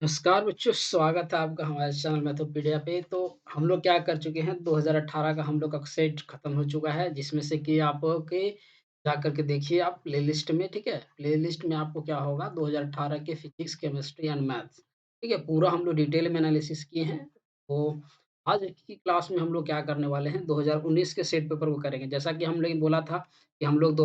नमस्कार बच्चों, स्वागत है आपका हमारे चैनल मैथोपीडिया पे। तो हम लोग क्या कर चुके हैं, 2018 का हम लोग का सेट खत्म हो चुका है, जिसमें से कि आपके जा कर के देखिए आप प्लेलिस्ट में, ठीक है? प्लेलिस्ट में आपको क्या होगा, 2018 के फिजिक्स, केमिस्ट्री एंड मैथ्स, ठीक है? पूरा हम लोग डिटेल में एनालिसिस किए हैं। तो आज की क्लास में हम लोग क्या करने वाले हैं, 2019 के सेट पेपर को करेंगे। जैसा कि हम लोग बोला था कि हम लोग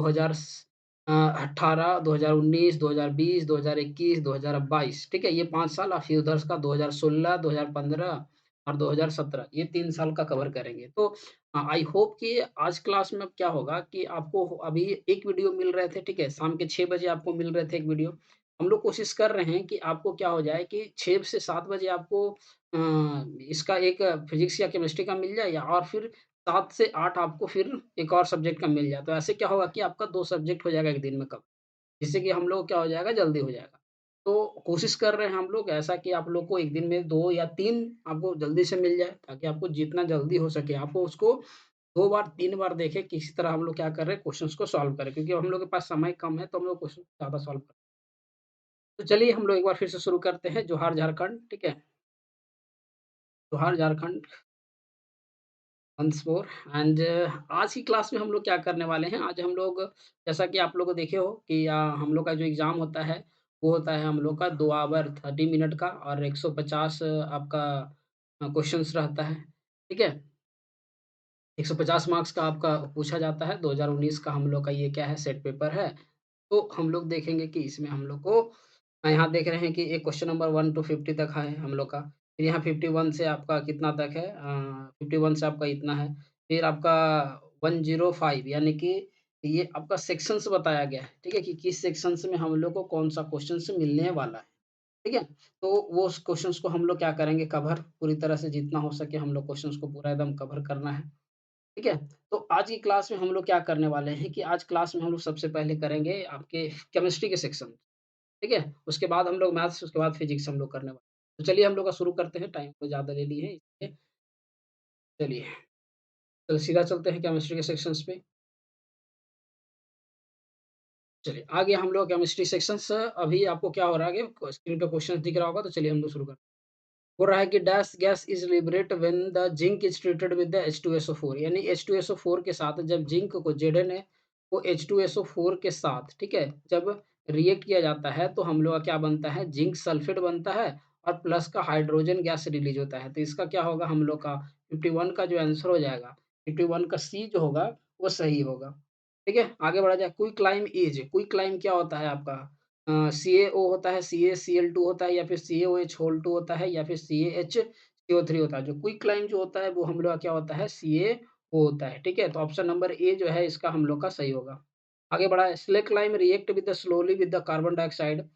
18, 2019, 2020, 2021, 2022, ठीक है? ये 5 साल और फिर उधर का 2016, 2015 और 2017, ये 3 साल का कवर करेंगे। तो आई होप कि आज क्लास में अब क्या होगा कि आपको अभी एक वीडियो मिल रहे थे, ठीक है? शाम के 6 बजे आपको मिल रहे थे एक वीडियो। हम लोग कोशिश कर रहे हैं कि आपको क्या हो जाए कि 6 से 7 बजे आपको इसका एक फिजिक्स या केमिस्ट्री का मिल जाए, या और फिर 7 से 8 आपको फिर एक और सब्जेक्ट का मिल जाए। तो ऐसे क्या होगा कि आपका 2 सब्जेक्ट हो जाएगा एक दिन में कवर, जिससे कि हम लोग क्या हो जाएगा, जल्दी हो जाएगा। तो कोशिश कर रहे हैं हम लोग ऐसा कि आप लोग को एक दिन में 2 या 3 आपको जल्दी से मिल जाए, ताकि आपको जितना जल्दी हो सके आपको उसको 2 बार 3 बार देखें, किसी तरह हम लोग क्या कर रहे हैं, क्वेश्चंस को सॉल्व करें। क्योंकि हम लोग के पास समय कम है, तो हम लोग क्वेश्चन ज़्यादा सॉल्व करें। तो चलिए हम लोग एक बार फिर से शुरू करते हैं। जोहार झारखंड, ठीक है? जोहार झारखंड वंस मोर। एंड आज की क्लास में हम लोग क्या करने वाले हैं, आज हम लोग जैसा कि आप लोग देखे हो कि हम लोग का जो एग्ज़ाम होता है, वो होता है हम लोग का 2 आवर 30 मिनट का, और 150 आपका क्वेश्चंस रहता है, ठीक है? 150 मार्क्स का आपका पूछा जाता है। 2019 का हम लोग का ये क्या है, सेट पेपर है। तो हम लोग देखेंगे कि इसमें हम लोग को यहाँ देख रहे हैं कि एक क्वेश्चन नंबर 1 टू 50 तक है हम लोग का। फिर यहाँ 51 से आपका कितना तक है, 51 से आपका इतना है। फिर आपका 105, यानी कि ये आपका सेक्शंस बताया गया है, ठीक है? कि किस सेक्शंस में हम लोग को कौन-सा क्वेश्चन्स मिलने वाला है, ठीक है? तो वो उस क्वेश्चन्स को हम लोग क्या करेंगे, कवर पूरी तरह से जितना हो सके हम लोग क्वेश्चन्स को पूरा एकदम कवर करना है। ठीक है? तो आज की क्लास में हम लोग क्या करने वाले हैं कि आज क्लास में हम लोग सबसे पहले करेंगे आपके केमिस्ट्री के सेक्शन, ठीक है? उसके बाद हम लोग मैथ्स, उसके बाद फिज़िक्स हम लोग करने वाले हैं। तो चलिए हम लोग का शुरू करते हैं, टाइम को ज़्यादा ले लिए हैं इसलिए। चलिए, तो सीधा चलते हैं केमिस्ट्री के सेक्शंस पे। चलिए, आ गया हम लोग केमिस्ट्री सेक्शंस। अभी आपको क्या हो रहा है कि स्क्रीन पे क्वेश्चन दिख रहा होगा, तो चलिए हम लोग शुरू करते हैं। हो रहा है कि dash gas is liberate when the zinc is treated with the H2SO4, यानी H2SO4 के साथ जब जिंक को Zn है वो H2SO4 के साथ, ठीक है? जब रिएक्ट किया जाता है तो हम लोग का क्या बनता है, जिंक सल्फेट बनता है, और प्लस का हाइड्रोजन गैस रिलीज होता है। तो इसका क्या होगा, हम लोग का 51 का जो आंसर हो जाएगा, 51 का सी जो होगा वो सही होगा। ठीक है, आगे बढ़ा जाए। क्विक लाइम क्या होता है आपका, CaO होता है, CaCl2 होता है, या फिर CaOH होल 2 होता है, या फिर CaHCO3 होता है। जो क्विक लाइम जो होता है वो हम लोग का क्या होता है, CaO होता है, ठीक है? तो ऑप्शन नंबर ए जो है इसका हम लोग का सही होगा। आगे बढ़ा है। Slaked lime react with the slowly with the carbon dioxide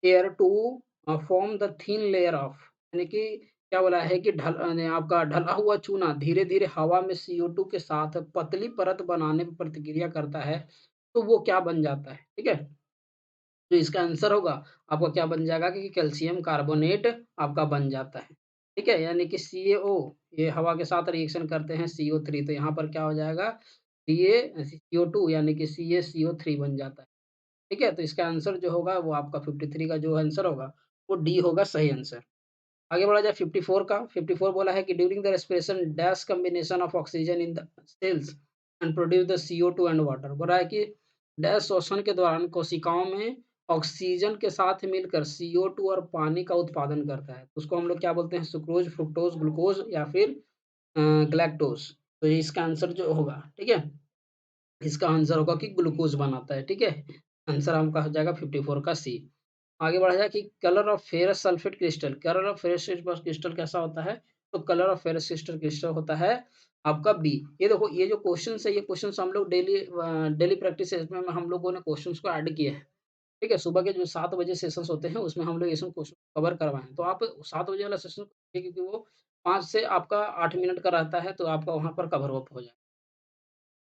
air to form the thin layer of, यानी कि क्या बोला है कि आपका ढला हुआ चूना धीरे-धीरे हवा में CO2 के साथ पतली परत बनाने में प्रतिक्रिया करता है, तो वो क्या बन जाता है, ठीक है? तो इसका आंसर होगा आपका क्या बन जाएगा कि कैल्शियम कार्बोनेट आपका बन जाता है। ठीक है? यानी कि CaO ये हवा के साथ रिएक्शन करते हैं CO3, तो यहाँ पर क्या हो जाएगा, CO2 यानी कि CaCO3 बन जाता है। ठीक है? तो इसका आंसर जो होगा वो आपका 53 का जो आंसर होगा वो डी होगा सही आंसर। आगे बढ़ा जाए 54 का। 54 बोला है कि during the respiration dash combination of oxygen in the cells and produce the CO2 and water. बोला है कि डैश श्वसन के दौरान कोशिकाओं में ऑक्सीजन के साथ मिलकर CO2 और पानी का उत्पादन करता है। उसको हम लोग क्या बोलते हैं, सुक्रोज, फ्रुक्टोज, ग्लूकोज या फिर ग्लैक्टोज। तो ये इसका आंसर जो होगा, ठीक है? इसका आंसर होगा कि ग्लूकोज बनाता है, ठीक है? आंसर आपका हो जाएगा 54 का सी। आगे बढ़ा जाए कि colour of ferrous sulphate crystal, colour of ferrous sulphate crystal कैसा होता है? तो colour of ferrous crystal crystal होता है आपका बी। ये देखो, ये जो क्वेश्चंस है, ये क्वेश्चंस हम लोग डेली प्रैक्टिस सेशन में हम लोगों ने क्वेश्चंस को ऐड किए हैं। ठीक है? सुबह के जो 7 बजे सेशंस होते हैं उसमें हम लोग ये सब क्वेश्चन कवर करवाएँ हैं। तो आप 7 बजे वाला सेशन देखिए, क्योंकि वो 5 से आपका 8 मिनट का रहता है, तो आपका वहाँ पर कवर अप हो जाए।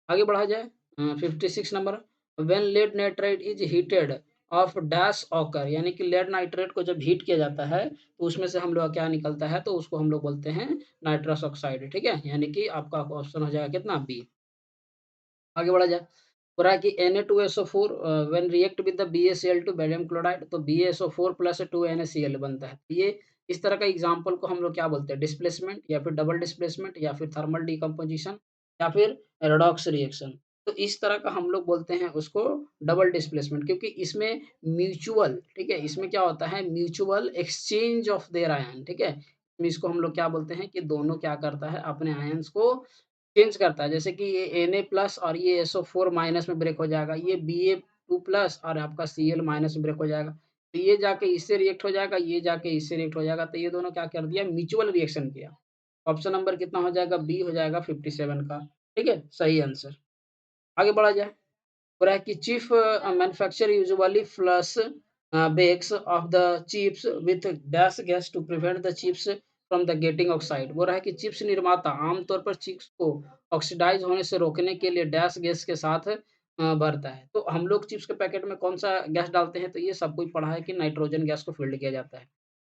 आगे बढ़ा जाए। 56 नंबर। When lead nitrite is heated of dash occur, यानी कि लेड नाइट्रेट को जब हीट किया जाता है तो उसमें से हम लोग का क्या निकलता है, तो उसको हम लोग बोलते हैं नाइट्रस ऑक्साइड, ठीक है? यानी कि आपका ऑप्शन हो जाएगा कितना, बी। आगे बढ़ा जाए। हो रहा है कि Na2SO4 when react with the BaCl2 barium chloride तो BaSO4 प्लस 2NaCl बनता है। ये इस तरह का एग्जांपल को हम लोग क्या बोलते हैं? डिस्प्लेसमेंट या फिर डबल डिस्प्लेसमेंट या फिर थर्मल डिकम्पोजिशन या फिर रेडॉक्स रिएक्शन। तो इस तरह का हम लोग बोलते हैं उसको डबल डिस्प्लेसमेंट क्योंकि इसमें म्यूचुअल ठीक है? इसमें क्या होता है? Mutual exchange of their ion ठीक है? इसको हम लोग क्या बोलते हैं कि दोनों क्या करता है अपने आयन्स को चेंज करता है। जैसे कि ये Na प्लस और ये SO4 माइनस में ब्रेक हो जाएगा। ये Ba2 प्लस और आपका Cl माइनस में ब्रेक हो जाएगा। तो ये जाके इससे रिएक्ट हो जाएगा, ये जाके इससे रिएक्ट हो जाएगा। तो ये दोनों क्या कर दिया? म्यूचुअल रिएक्शन किया। ऑप्शन नंबर कितना हो जाएगा? बी हो जाएगा 57 का। ठीक है? सही आंसर। आगे बढ़ा जाए। हो रहा है कि chief manufacturer usually flush bakes of the chips with dash gas to prevent the chips from the getting oxide। बोल रहा है कि चिप्स निर्माता आमतौर पर चिप्स को ऑक्सीडाइज होने से रोकने के लिए डैश गैस के साथ भरता है। तो हम लोग चिप्स के पैकेट में कौन सा गैस डालते हैं? तो ये सब कोई पढ़ा है कि नाइट्रोजन गैस को फील्ड किया जाता है।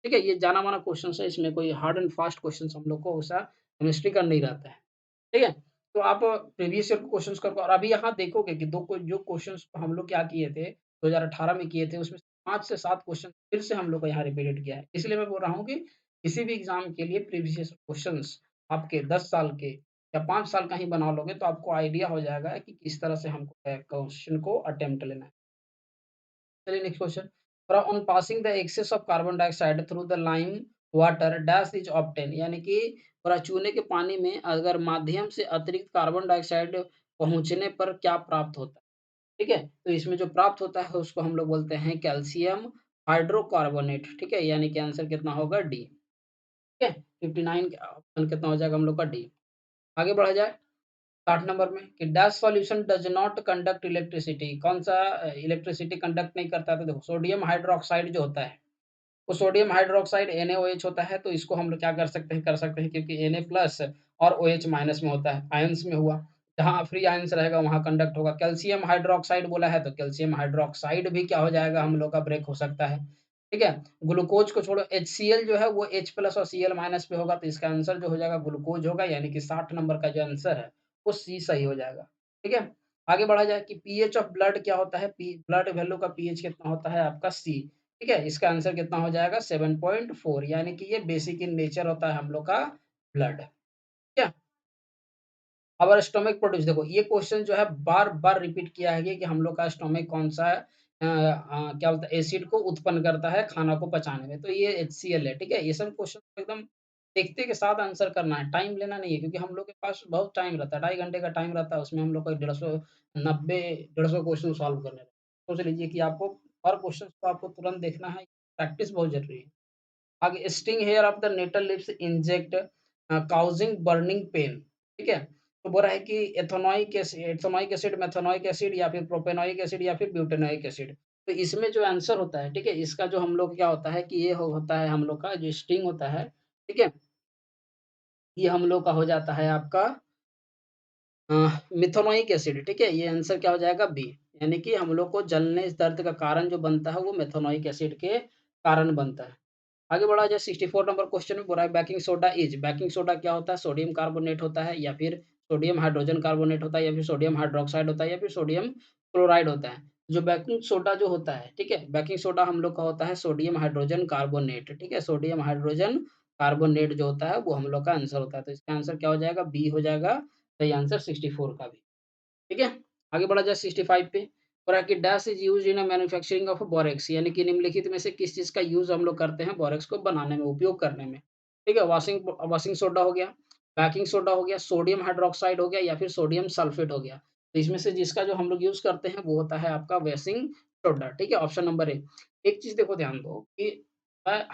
ठीक है? ये जाना माना क्वेश्चन है, इसमें कोई हार्ड एंड फास्ट क्वेश्चन हम लोग को ऐसा केमिस्ट्री का नहीं रहता है। ठीक है? तो आप प्रीवियस ईयर क्वेश्चंस कर और अभी यहाँ देखोगे कि 2 को जो क्वेश्चंस हम लोग क्या किए थे, 2018 में किए थे, उसमें 5 से 7 क्वेश्चन फिर से हम लोग को यहाँ रिपीटेड किया है। इसलिए मैं बोल रहा हूँ कि किसी भी एग्ज़ाम के लिए प्रीवियस क्वेश्चंस आपके 10 साल के या 5 साल का ही बना लोगे, तो आपको आइडिया हो जाएगा कि किस तरह से हमको क्वेश्चन को अटेम्प्ट लेना है। चलिए next question. On passing the excess of carbon dioxide through the lime water dash is obtain यानी कि चूने के पानी में अगर माध्यम से अतिरिक्त कार्बन डाइऑक्साइड पहुंचने पर क्या प्राप्त होता है? ठीक है? तो इसमें जो प्राप्त होता है उसको हम लोग बोलते हैं कैल्शियम हाइड्रोकार्बोनेट। ठीक है? यानी कि आंसर कितना होगा? डी। ठीक है? 59 का ऑप्शन कितना हो जाएगा हम लोग का? डी। आगे बढ़ा जाए। 60 नंबर में कि dash solution does not conduct electricity कौन-सा इलेक्ट्रिसिटी कंडक्ट नहीं करता है? तो देखो सोडियम हाइड्रॉक्साइड जो होता है, वो सोडियम हाइड्रॉक्साइड NaOH होता है, तो इसको हम लोग क्या कर सकते हैं क्योंकि Na प्लस और OH माइनस में होता है, आयन्स में हुआ। जहाँ फ्री आयन्स रहेगा वहाँ कंडक्ट होगा। कैल्शियम हाइड्रॉक्साइड बोला है, तो कैल्शियम हाइड्रॉक्साइड भी क्या हो जाएगा हम लोग का? ब्रेक हो सकता है। ठीक है? ग्लूकोज़ को छोड़ो HCl जो है वो H प्लस और Cl माइनस पे होगा, तो इसका आंसर जो हो जाएगा ग्लूकोज़ होगा, यानी कि 60 नंबर का जो आंसर है, वो सी सही हो जाएगा। ठीक है? आगे बढ़ा जाए कि पीएच ऑफ ब्लड क्या होता है? ब्लड वैल्यू का पीएच कितना होता है आपका? सी। ठीक है? इसका आंसर कितना हो जाएगा? 7.4 यानी कि ये बेसिक इन नेचर होता है हम लोग का ब्लड। ठीक है? अवर स्टोमक प्रोड्यूस देखो ये क्वेश्चन जो है बार-बार रिपीट किया है कि हम लोग का स्टोमक कौन-सा क्या बोलते हैं एसिड को उत्पन्न करता है खाना को पचाने में, तो ये HCl है, ठीक है? ये सब क्वेश्चन एकदम देखते के साथ आंसर करना है, टाइम लेना नहीं है क्योंकि हम लोग के पास बहुत टाइम रहता है, ढाई घंटे का टाइम रहता है, उसमें हम लोग को 190 150 क्वेश्चन सॉल्व करने हैं। सोच लीजिए कि आपको हर क्वेश्चन को आपको तुरंत देखना है, प्रैक्टिस बहुत ज़रूरी है। आगे sting hair of the nettle lips inject causing burning pain ठीक है? तो बोल रहा है कि एथेनोइक एसिड, मेथनोइक एसिड या फिर प्रोपेनोइक एसिड या फिर ब्यूटेनोइक एसिड। तो इसमें जो आंसर होता है, ठीक है? इसका जो हम लोग क्या होता है कि ये होता है हम लोग का जो स्टिंग होता है, ठीक है? ये हम लोग का हो जाता है आपका अ, मेथनोइक एसिड, ठीक है? ये आंसर क्या हो जाएगा? बी। यानी कि हम लोग को जलने दर्द का कारण जो बनता है वो मेथनोइक एसिड के कारण बनता है। आगे बढ़ा जाए 64 नंबर क्वेश्चन में बोला है बेकिंग सोडा क्या होता है? सोडियम कार्बोनेट होता है या फिर सोडियम हाइड्रोजन कार्बोनेट होता है या फिर सोडियम हाइड्रॉक्साइड होता है या फिर सोडियम क्लोराइड होता है। जो बेकिंग सोडा जो होता है, ठीक है? बेकिंग सोडा हम लोग का होता है सोडियम हाइड्रोजन कार्बोनेट, ठीक है? सोडियम हाइड्रोजन कार्बोनेट जो होता है वो हम लोग का आंसर होता है। तो इसका आंसर क्या हो जाएगा? बी हो जाएगा सही आंसर 64 का भी। ठीक है? आगे बढ़ा जाए 65 पे। Bracket dash is used in a manufacturing of borax यानी कि निम्नलिखित में से किस चीज़ का यूज़ हम लोग करते हैं बोरेक्स को बनाने में, उपयोग करने में। ठीक है? वॉशिंग सोडा हो गया, बेकिंग सोडा हो गया, सोडियम हाइड्रॉक्साइड हो गया या फिर सोडियम सल्फेट हो गया। तो इसमें से जिसका जो हम लोग यूज़ करते हैं वो होता है आपका वेसिंग सोडा। ठीक है? Option number A. एक चीज़ देखो ध्यान दो कि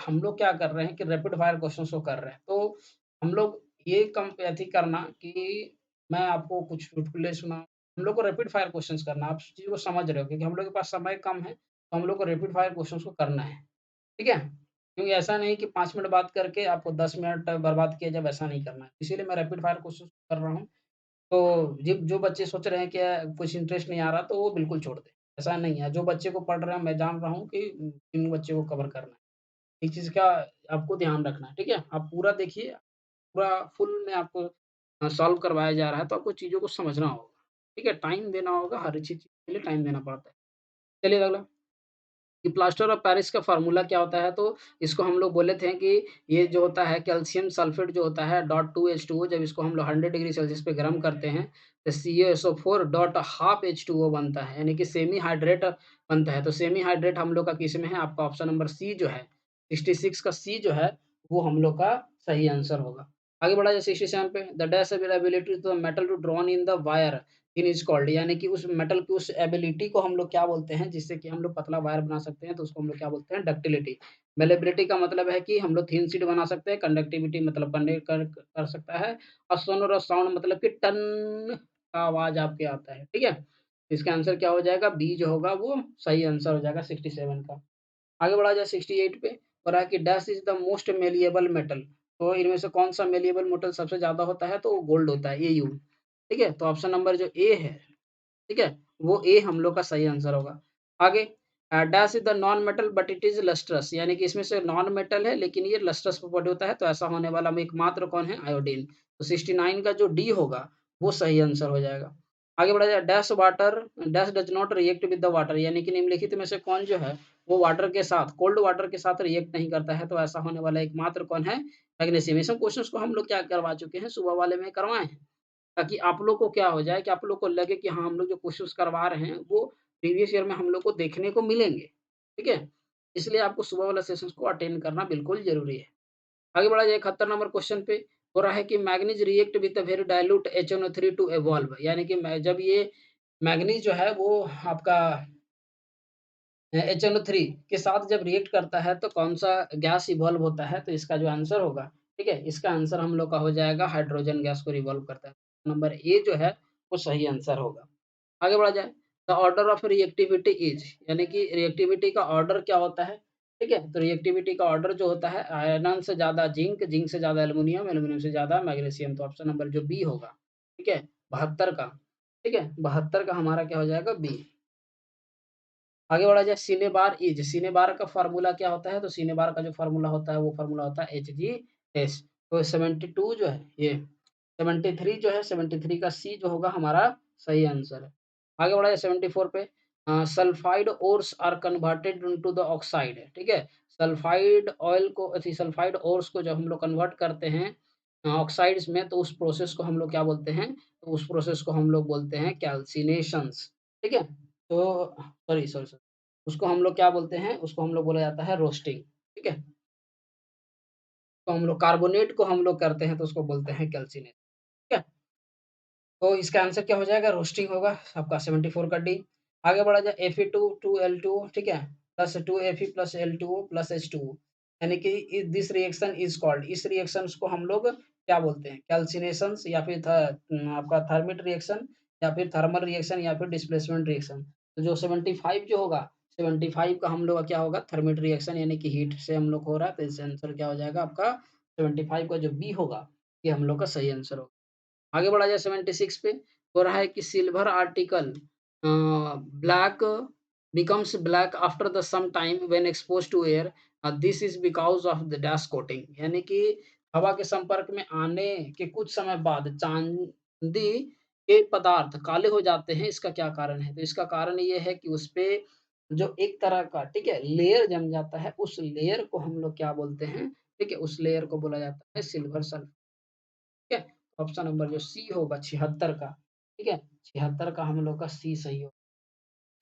हम लोग क्या कर रहे हैं कि रैपिड फायर क्वेश्चन्स को कर रहे हैं। तो हम लोग ये कम अथी करना कि मैं आपको कुछ चुटकुले सुनाऊँ हम लोग को रैपिड फायर क्वेश्चंस करना है। आप इस चीज़ को समझ रहे हो क्योंकि हम लोग के पास समय कम है, तो हम लोग को रैपिड फायर क्वेश्चंस को करना है। ठीक है? क्योंकि ऐसा नहीं कि 5 मिनट बात करके आपको 10 मिनट बर्बाद किया जाए, वैसा नहीं करना है। इसीलिए मैं रैपिड फायर क्वेश्चंस कर रहा हूँ। तो जो बच्चे सोच रहे हैं कि कुछ इंटरेस्ट नहीं आ रहा, तो वो बिल्कुल छोड़ दें। ऐसा नहीं है, जो बच्चे को पढ़ रहे हैं, मैं जान रहा हूँ कि इन बच्चे को कवर करना है। इस चीज़ का आपको ध्यान रखना है, ठीक है? आप पूरा देखिए, पूरा फुल में आपको सॉल्व करवाया जा रहा है, तो आपको चीज़ों को समझना होगा। ठीक है? टाइम देना होगा, हर चीज़ के लिए टाइम देना पड़ता है। चलिए अगला, कि प्लास्टर ऑफ पेरिस का फ़ॉर्मूला क्या होता है? तो इसको हम लोग बोले थे कि ये जो होता है कैल्शियम सल्फेट जो होता है डॉट 2H2O, जब इसको हम लोग 100 डिग्री सेल्सियस पे गर्म करते हैं, तो CaSO4 डॉट हाफ H2O बनता है, यानी कि सेमी हाइड्रेट बनता है। तो सेमी हाइड्रेट हम लोग का किस में है? आपका ऑप्शन नंबर सी जो है, 66 का सी जो है, वो हम लोग का सही आंसर होगा। आगे बढ़ा जाए 67 पे, the dash availability to the metal to drawn in the wire in is called, यानी कि उस मेटल की उस एबिलिटी को हम लोग क्या बोलते हैं, जिससे कि हम लोग पतला वायर बना सकते हैं, तो उसको हम लोग क्या बोलते हैं? डक्टिलिटी। मेलेबिलिटी का मतलब है कि हम लोग थिन शीट बना सकते हैं, कंडक्टिविटी मतलब कंडक्ट कर सकता है, और सोनर और साउंड मतलब कि टन का आवाज़ आपके आता है, ठीक है? इसका आंसर क्या हो जाएगा? बी जो होगा वो सही आंसर हो जाएगा 67 का। आगे बढ़ा जाए 68 पे, हो रहा है कि dash is the most malleable metal, तो इनमें से कौन-सा मैलिएबल मेटल सबसे ज़्यादा होता है? तो वो गोल्ड होता है, एयू, ठीक है? तो ऑप्शन नंबर जो ए है, ठीक है? वो ए हम लोग का सही आंसर होगा। आगे dash is the non metal but it is lustrous, यानी कि इसमें से नॉन मेटल है लेकिन ये लस्ट्रस प्रॉपर्टी होता है, तो ऐसा होने वाला में एकमात्र कौन है? आयोडीन। तो 69 का जो डी होगा, वो सही आंसर हो जाएगा। आगे बढ़ा जाए, dash does not react with the water, यानी कि निम्नलिखित में से कौन जो है, वो वाटर के साथ, कोल्ड वाटर के साथ रिएक्ट नहीं करता है, तो ऐसा होने वाला एकमात्र कौन है? मैग्नीशियम। ये सब क्वेश्चन्स को हम लोग क्या करवा चुके हैं, सुबह वाले में करवाए हैं। ताकि आप लोग को क्या हो जाए कि आप लोग को लगे कि हाँ, हम लोग जो कोशिश करवा रहे हैं, वो प्रीवियस ईयर में हम लोग को देखने को मिलेंगे, ठीक है? इसलिए आपको सुबह वाला सेशंस को अटेंड करना बिल्कुल ज़रूरी है। आगे बढ़ा जाए 71 नंबर क्वेश्चन पे, हो रहा है कि manganese react with a very dilute HNO3 to evolve, यानी कि मैं जब ये मैंगनीज़ जो है वो आपका HNO3 के साथ जब रिएक्ट करता है तो कौन-सा गैस इवॉल्व होता है? तो इसका जो आंसर होगा, ठीक है? इसका आंसर हम लोग का हो जाएगा हाइड्रोजन गैस को रिवॉल्व करता है। नंबर ए जो है वो सही आंसर होगा। आगे बढ़ा जाए, the order of reactivity is, यानी कि रिएक्टिविटी का ऑर्डर क्या होता है? ठीक है? तो रिएक्टिविटी का ऑर्डर जो होता है, आयरन से ज़्यादा जिंक, जिंक से ज़्यादा एल्यूमीनियम, एल्यूमीनियम से ज़्यादा मैग्नीशियम, तो ऑप्शन नंबर जो बी होगा, ठीक है? 72 का, ठीक है? 72 का हमारा क्या हो जाएगा? बी। आगे बढ़ा जाए, सिनेबार का फ़ॉर्मूला क्या होता है? तो सिनेबार का जो फ़ॉर्मूला होता है, वो फ़ॉर्मूला होता है HgS। तो 72 जो है ये, 73 जो है, 73 का सी जो होगा हमारा सही आंसर है। आगे बढ़ा जाए 74 पे, sulphide ores are converted into the oxide, ठीक है? सल्फाइड ओर्स को जब हम लोग कन्वर्ट करते हैं ऑक्साइड्स में, तो उस प्रोसेस को हम लोग क्या बोलते हैं? तो उस प्रोसेस को हम लोग बोलते हैं कैल्सिनेशंस, ठीक है? तो सॉरी, उसको हम लोग क्या बोलते हैं? उसको हम लोग बोला जाता है रोस्टिंग, ठीक है? तो हम लोग कार्बोनेट को हम लोग करते हैं तो उसको बोलते हैं कैल्सिनेट, ठीक है? तो इसका आंसर क्या हो जाएगा? रोस्टिंग होगा आपका 74 का डी। आगे बढ़ा जाए, Fe2 2L2, ठीक है? Plus 2Fe plus L2O plus H2O, यानी कि दिस रिएक्शन इज़ कॉल्ड, इस रिएक्शंस को हम लोग क्या बोलते हैं? कैल्सिनेशंस, या फिर आपका थर्मिट रिएक्शन, या फिर थर्मल रिएक्शन, या फिर डिस्प्लेसमेंट रिएक्शन। तो जो 75 जो होगा, 75 का हम लोग का क्या होगा? थर्मिट रिएक्शन, यानी कि हीट से हम लोग हो रहा है, तो इसका आंसर क्या हो जाएगा आपका? 75 का जो बी होगा, ये हम लोग का सही आंसर होगा। आगे बढ़ा जाए 76 पे, हो रहा है कि silver article black becomes black after the some time when exposed to air, this is because of the dash coating, यानी कि हवा के संपर्क में आने के कुछ समय बाद चांदी के पदार्थ काले हो जाते हैं, इसका क्या कारण है? तो इसका कारण ये है कि उसपे जो एक तरह का, ठीक है, लेयर जम जाता है, उस लेयर को हम लोग क्या बोलते हैं? ठीक है, उस लेयर को बोला जाता है सिल्वर सल्फर, ठीक है? ऑप्शन नंबर जो सी होगा 76 का, ठीक है? 76 का हम लोग का सी सही होगा,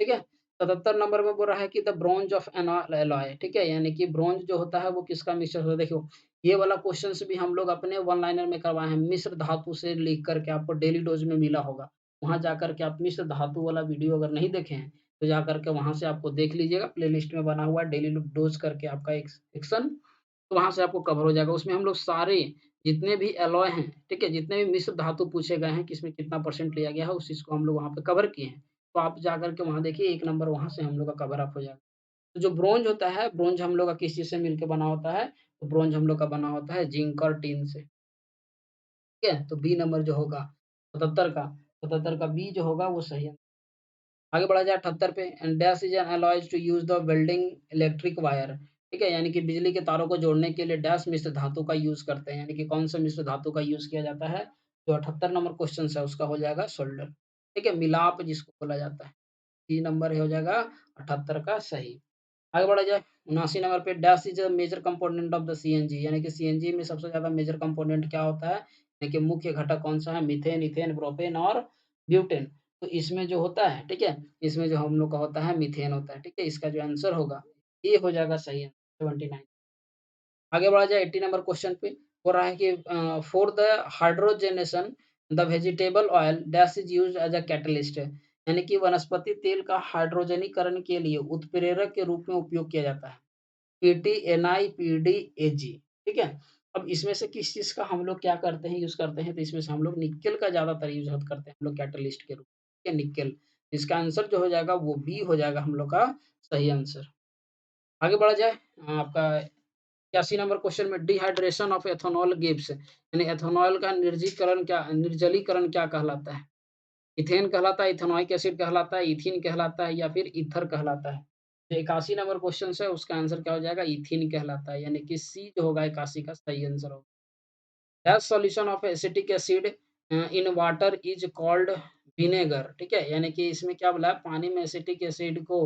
ठीक है? 77 नंबर में बोल रहा है कि the bronze of N alloy, ठीक है? यानी कि ब्रोंज जो होता है वो किसका मिश्रण होता है? देखो, ये वाला क्वेश्चन्स भी हम लोग अपने वन लाइनर में करवाए हैं, मिश्र धातु से लिख करके आपको डेली डोज में मिला होगा। वहाँ जाकर के आप मिश्र धातु वाला वीडियो अगर नहीं देखे हैं, तो जाकर के वहाँ से आपको देख लीजिएगा, प्लेलिस्ट में बना हुआ है डेली डोज करके आपका एक सेक्शन, तो वहाँ से आपको कवर हो जाएगा। उसमें हम लोग सारे जितने भी एलॉय हैं, ठीक है? जितने भी मिश्र धातु पूछे गए हैं, किसमें कितना परसेंट लिया गया है, उस चीज़ को हम लोग वहाँ पे कवर किए हैं। तो आप जाकर के वहाँ देखिए, 1 नंबर वहाँ से हम लोग का कवर अप हो जाएगा। तो जो ब्रोंज होता है, ब्रोंज हम लोग का किस चीज़ से मिलके बना होता है? तो ब्रोंज हम लोग का बना होता है जिंक और टिन से, ठीक है? तो बी नंबर जो होगा 77 का बी जो होगा वो सही है। आगे बढ़ा जाए 78 पे, and dash is an alloys to use the welding electric wire, ठीक है? यानी कि बिजली के तारों को जोड़ने के लिए डैश मिश्र धातु का यूज़ करते हैं, यानी कि कौन-सा मिश्र धातु का यूज़ किया जाता है? जो 78 नंबर क्वेश्चन है उसका हो जाएगा सोल्डर। ठीक है? मिलाप जिसको बोला जाता है। सी नंबर हो जाएगा 78 का सही। आगे बढ़ा जाए 79 नंबर पे dash is a major component of the CNG यानी कि सीएनजी में सबसे ज़्यादा मेजर कंपोनेंट क्या होता है? यानी कि मुख्य घटक कौन-सा है? मीथेन, इथेन, प्रोपेन और ब्यूटेन। तो इसमें जो होता है, ठीक है? इसमें जो हम लोग का होता है मीथेन होता है, ठीक है? इसका जो आंसर होगा, ये हो जाएगा सही आंसर 79। आगे बढ़ा जाए 80 नंबर क्वेश्चन पे, हो रहा है कि for the hydrogenation the vegetable oil dash is used as a catalyst यानी कि वनस्पति तेल का हाइड्रोजनीकरण के लिए उत्प्रेरक के रूप में उपयोग किया जाता है। पीटी, एनआई, पीडी, एजी, ठीक है? अब इसमें से किस चीज़ का हम लोग क्या करते हैं, यूज़ करते हैं, तो इसमें से हम लोग निकेल का ज़्यादातर यूज़ करते हैं हम लोग कैटलिस्ट के रूप में, ठीक है? निकेल। इसका आंसर जो हो जाएगा वो बी हो जाएगा हम लोग का सही आंसर। आगे बढ़ा जाए आपका 81 नंबर क्वेश्चन में डिहाइड्रेशन ऑफ एथेनॉल गिव्स यानी एथेनॉल का निर्जलीकरण क्या कहलाता है? इथेन कहलाता है, इथेनॉइक एसिड कहलाता है, इथीन कहलाता है या फिर ईथर कहलाता है? जो 81 नंबर क्वेश्चन है उसका आंसर क्या हो जाएगा? इथीन कहलाता है यानी कि सी जो होगा 81 का सही आंसर होगा। That solution of acetic acid in water is called vinegar ठीक है? यानी कि इसमें क्या बोला है पानी में एसिटिक एसिड को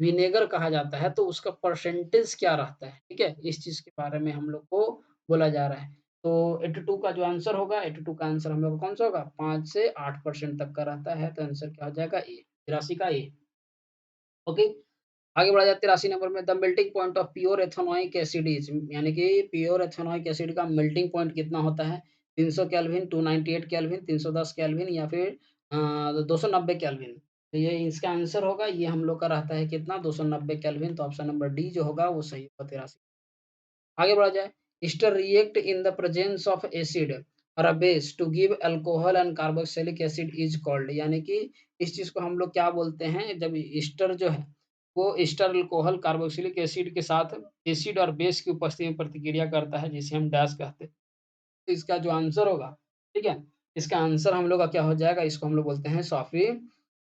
विनेगर कहा जाता है तो उसका परसेंटेज क्या रहता है? ठीक है? इस चीज़ के बारे में हम लोग को बोला जा रहा है। तो 82 का जो आंसर होगा 82 का आंसर हम लोग का कौन-सा होगा? 5 से 8% तक का रहता है तो आंसर क्या हो जाएगा? ए, 83 का ए। ओके? आगे बढ़ा जाए 83 नंबर में the melting point of pure ethanoic acid is यानी कि प्योर एथेनोइक एसिड का मेल्टिंग पॉइंट कितना होता है 300 केल्विन 298 केल्विन 310 केल्विन या फिर 290 केल्विन तो ये इसका आंसर होगा ये हम लोग का रहता है कितना 290 केल्विन तो ऑप्शन नंबर डी जो होगा वो सही होगा 83 आगे बढ़ा जाए ester react in the presence of acid और a base to give alcohol and carboxylic acid is called यानी कि इस चीज को हम लोग क्या बोलते हैं जब ईस्टर जो है वो ईस्टर अल्कोहल कार्बोक्सिलिक एसिड के साथ एसिड और बेस की उपस्थिति में प्रतिक्रिया करता है जिसे हम डैश कहते हैं तो इसका जो आंसर होगा ठीक है इसका आंसर हम लोग का क्या हो जाएगा इसको हम लोग बोलते हैं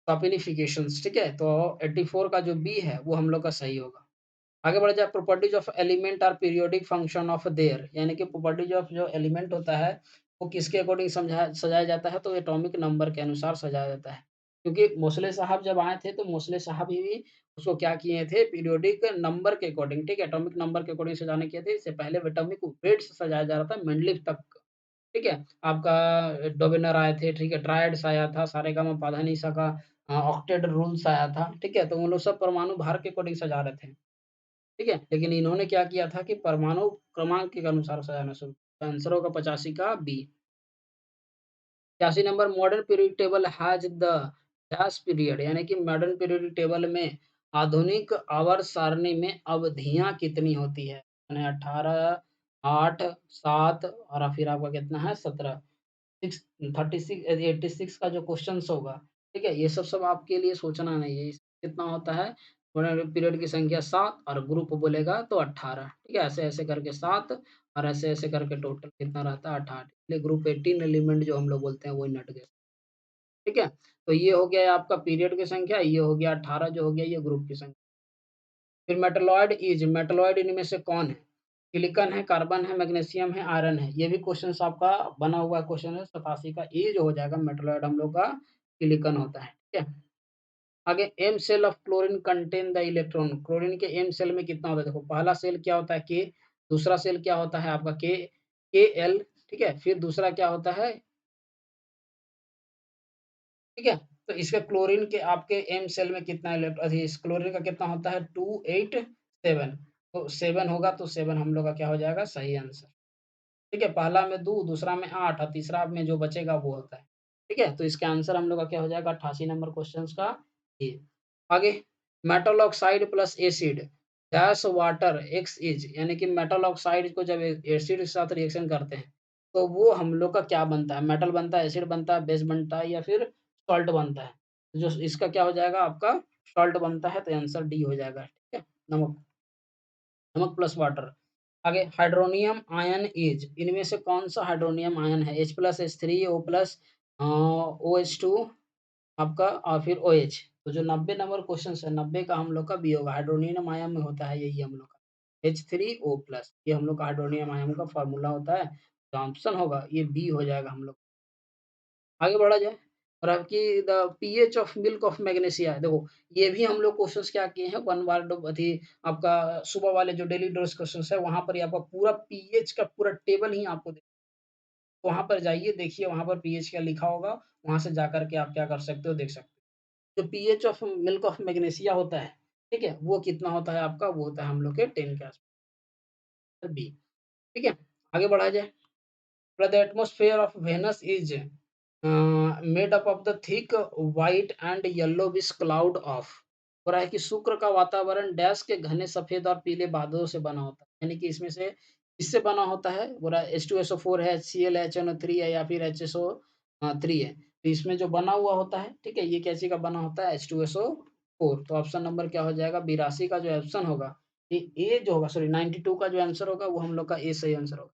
सॉफिनिफिकेशंस ठीक है तो 84 का जो बी है वो हम लोग का सही होगा आगे बढ़ा जाए प्रॉपर्टीज ऑफ एलिमेंट और पीरियोडिक फंक्शन ऑफ देयर यानी कि प्रॉपर्टीज ऑफ जो एलिमेंट होता है वो किसके अकॉर्डिंग समझाया सजाया जाता है तो एटॉमिक नंबर के अनुसार सजाया जाता है क्योंकि मोसले साहब जब आए थे तो मोसले साहब ही उसको क्या किए थे पीरियोडिक नंबर के अकॉर्डिंग ठीक है एटॉमिक नंबर के अकॉर्डिंग सजाने किए थे इससे पहले एटॉमिक वेट से सजाया जा रहा था मेंडलीव तक ठीक है आपका डोबेनर आए थे ठीक है ट्रायड्स आया था सारेगामापाधानीसा का ऑक्टेट रूल्स आया था ठीक है तो वो लोग सब परमाणु भार के अकॉर्डिंग सजा रहे थे ठीक है? लेकिन इन्होंने क्या किया था कि परमाणु क्रमांक के अनुसार सजाना शुरू किया। आंसर होगा 85 का बी। 86 नंबर modern period table has the dash period यानी कि मॉडर्न पीरियड टेबल में आधुनिक आवर्त सारणी में अवधियाँ कितनी होती है? यानी 18, 8, 7 और फिर आपका कितना है 17। 6 36 86 का जो क्वेश्चन्स होगा, ठीक है? ये सब आपके लिए सोचना नहीं है। इस कितना होता है पीरियड की संख्या 7 और ग्रुप बोलेगा तो 18 ठीक है? ऐसे-ऐसे करके 7 और ऐसे-ऐसे करके टोटल कितना रहता है 18 इसलिए ग्रुप 18 एलिमेंट जो हम लोग बोलते हैं वही नट गए, ठीक है? तो ये हो गया आपका पीरियड की संख्या, ये हो गया 18 जो हो गया ये ग्रुप की संख्या। फिर मेटलॉइड इनमें से कौन है? सिलिकॉन है, कार्बन है, मैग्नीशियम है, आयरन है। ये भी क्वेश्चन्स आपका बना हुआ क्वेश्चन है 87 का ए जो हो जाएगा मेटलॉइड हम लोग का सिलिकॉन होता है, ठीक है? आगे M shell of chlorine contain the electron chlorine के एम सेल में कितना होता है? देखो पहला सेल क्या होता है के, दूसरा सेल क्या होता है आपका के एल ठीक है? फिर दूसरा क्या होता है ठीक है? तो इसके क्लोरीन के आपके एम सेल में कितना इस क्लोरीन का कितना होता है 287 तो 7 होगा तो 7 हम लोग का क्या हो जाएगा सही आंसर। ठीक है? पहला में 2 दूसरा में 8 और तीसरा में जो बचेगा वो होता है। ठीक है? तो इसका आंसर हम लोग का क्या हो जाएगा 88 नंबर क्वेश्चन का ये। आगे metal oxide plus acid dash water x is यानी कि मेटल ऑक्साइड को जब एसिड के साथ रिएक्शन करते हैं, तो वो हम लोग का क्या बनता है? मेटल बनता है, एसिड बनता है, बेस बनता है या फिर सॉल्ट बनता है? जो इसका क्या हो जाएगा आपका सॉल्ट बनता है तो आंसर डी हो जाएगा। ठीक है? नमक नमक प्लस वाटर। आगे हाइड्रोनियम आयन इज इनमें से कौन सा हाइड्रोनियम आयन है H plus H three O plus O H two आपका और फिर ओ एच तो जो 90 नंबर क्वेश्चन है 90 का हम लोग का बी होगा हाइड्रोनियम आयन में होता है यही हम लोग का एच थ्री ओ प्लस ये हम लोग का हाइड्रोनियम आयन का फॉर्मूला होता है तो ऑप्शन होगा ये बी हो जाएगा हम लोग आगे बढ़ा जाए और आपकी the pH of milk of magnesia है। देखो, ये भी हम लोग क्वेश्चंस क्या किए हैं, वन वर्ड अथी आपका सुबह वाले जो डेली डोज़ क्वेश्चंस है, वहाँ पर ही आपका पूरा पीएच का पूरा टेबल ही आपको दे वहाँ पर जाइए, देखिए वहाँ पर पीएच क्या लिखा होगा, वहाँ से जाकर के आप क्या कर सकते हो, देख सकते हो। जो pH of milk of magnesia होता है, ठीक है? वो कितना होता है आपका, वो होता है हम लोग के 10 के आस-पास बी, ठीक है? आगे बढ़ा जाए। But the atmosphere of Venus is made up of the thick white and yellowish cloud of हो रहा है कि शुक्र का वातावरण डैश के घने सफेद और पीले बादलों से बना होता है। यानी कि इसमें से किससे बना होता है? बोल रहा है H2SO4 है, HCl है, HNO3 है या फिर HSO3 है। तो इसमें जो बना हुआ होता है, ठीक है? ये कैसे का बना होता है? H2SO4। तो ऑप्शन नंबर क्या हो जाएगा? 82 का जो ऑप्शन होगा, ये ए जो होगा, सॉरी 92 का जो आंसर होगा वो हम लोग का ए सही आंसर होगा।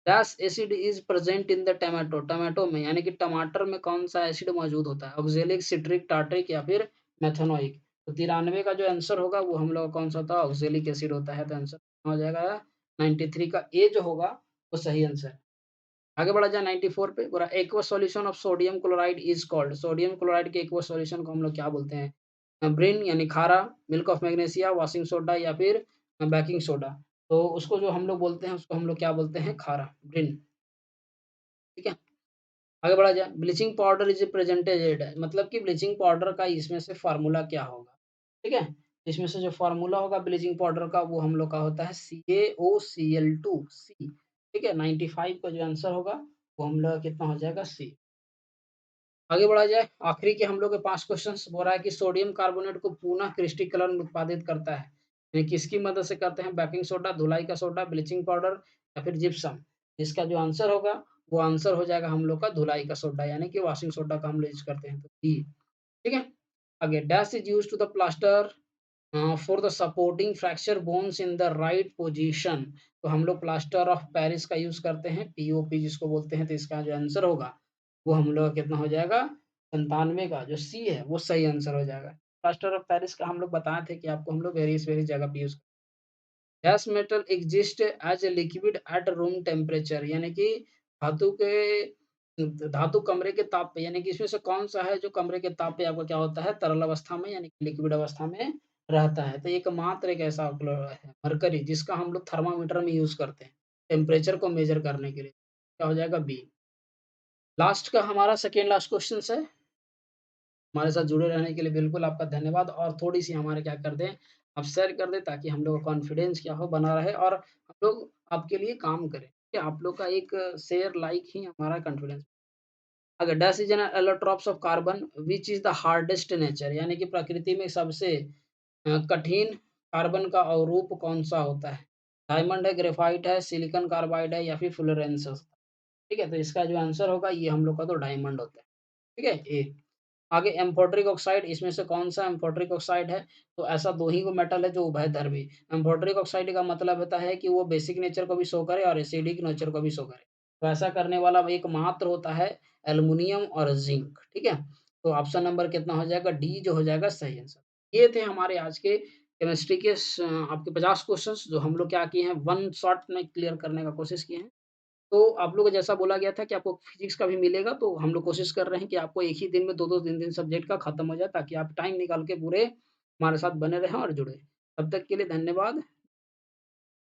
Dash acid is present in the tomato tomato में यानी कि टमाटर में कौन सा एसिड मौजूद होता है? ऑक्जेलिक, सिट्रिक, टार्ट्रिक या फिर मेथनोइक? तो 93 का जो आंसर होगा वो हम लोग का कौन सा होता है? ऑक्जेलिक एसिड होता है। तो आंसर हो जाएगा 93 का ए जो होगा वो सही आंसर है। आगे बढ़ा जाए 94 पे पूरा aqueous solution of sodium chloride is called. Sodium chloride के एक्वस सॉल्यूशन को हम लोग क्या बोलते हैं? ब्रिन यानी खारा, milk of magnesia, washing soda या फिर बेकिंग सोडा। तो उसको जो हम लोग बोलते हैं उसको हम लोग क्या बोलते हैं? खारा, ब्रिन, ठीक है? आगे बढ़ा जाए, ब्लीचिंग पाउडर इज़ प्रेजेंटेड मतलब कि ब्लीचिंग पाउडर का इसमें से फ़ॉर्मूला क्या होगा? ठीक है? इसमें से जो फ़ॉर्मूला होगा ब्लीचिंग पाउडर का वो हम लोग का होता है CaOCl2 सी, ठीक है? 95 का जो आंसर होगा वो हम लोग का कितना हो जाएगा? सी। आगे बढ़ा जाए, आखिरी के हम लोग के 5 क्वेश्चन्स हो रहा है कि सोडियम कार्बोनेट को पुनः क्रिस्टलीकरण उत्पादित करता है। ये किसकी मदद से करते हैं? बेकिंग सोडा, धुलाई का सोडा, ब्लीचिंग पाउडर या फिर जिप्सम? इसका जो आंसर होगा, वो आंसर हो जाएगा हम लोग का धुलाई का सोडा यानी कि वॉशिंग सोडा का हम लोग यूज़ करते हैं तो बी, ठीक है? आगे dash is used to the plaster for the supporting fracture bones in the right position. तो हम लोग प्लास्टर ऑफ पेरिस का यूज़ करते हैं, पीओपी जिसको बोलते हैं। तो इसका जो आंसर होगा, वो हम लोग का कितना हो जाएगा? 97 का जो सी है, वो सही आंसर हो जाएगा। प्लास्टर ऑफ पेरिस का हम लोग बताए थे कि आपको हम लोग वेरियस वेरियस जगह पे use gas metal exist as a liquid at room temperature यानी कि धातु के धातु कमरे के ताप पे यानी कि इसमें से कौन सा है जो कमरे के ताप पे आपका क्या होता है? तरल अवस्था में यानी कि लिक्विड अवस्था में रहता है। तो एकमात्र एक ऐसा है मरकरी जिसका हम लोग थर्मामीटर में यूज़ करते हैं, टेम्परेचर को मेज़र करने के लिए। क्या हो जाएगा? बी। लास्ट का हमारा सेकंड लास्ट क्वेश्चन है। हमारे साथ जुड़े रहने के लिए बिल्कुल आपका धन्यवाद और थोड़ी-सी हमारे क्या कर दें, आप शेयर कर दें ताकि हम लोग का कॉन्फिडेंस क्या हो बना रहे और हम लोग आपके लिए काम करें। ठीक है? आप लोग का एक शेयर, लाइक ही हमारा कॉन्फिडेंस। अगर dash is N allotropes of carbon which is the hardest nature यानी कि प्रकृति में सबसे कठिन कार्बन का अवरूप कौन-सा होता है? डायमंड है, ग्रेफाइट है, सिलिकॉन कार्बाइड है या फिर फ्लोरेंस? ठीक है? तो इसका जो आंसर होगा ये हम लोग का तो डायमंड होता है। ठीक है? ए। आगे एम्फोटेरिक ऑक्साइड इसमें से कौन-सा एम्फोटेरिक ऑक्साइड है? तो ऐसा 2 ही वो मेटल है जो उभयधर्मी। एम्फोटेरिक ऑक्साइड का मतलब होता है कि वो बेसिक नेचर को भी शो करे और एसिडिक नेचर को भी शो करे। तो ऐसा करने वाला एकमात्र होता है एल्युमिनियम और ज़िंक, ठीक है? तो ऑप्शन नंबर कितना हो जाएगा? डी जो हो जाएगा सही आंसर। ये थे हमारे आज के केमिस्ट्री के आपके 50 क्वेश्चन्स जो हम लोग क्या किए हैं, वन शॉट में क्लियर करने का कोशिश किए हैं। तो आप लोग को जैसा बोला गया था कि आपको फिज़िक्स का भी मिलेगा, तो हम लोग कोशिश कर रहे हैं कि आपको एक ही दिन में 2-2 3-3 सब्जेक्ट का खत्म हो जाए ताकि आप टाइम निकाल के पूरे हमारे साथ बने रहें और जुड़े। तब तक के लिए धन्यवाद।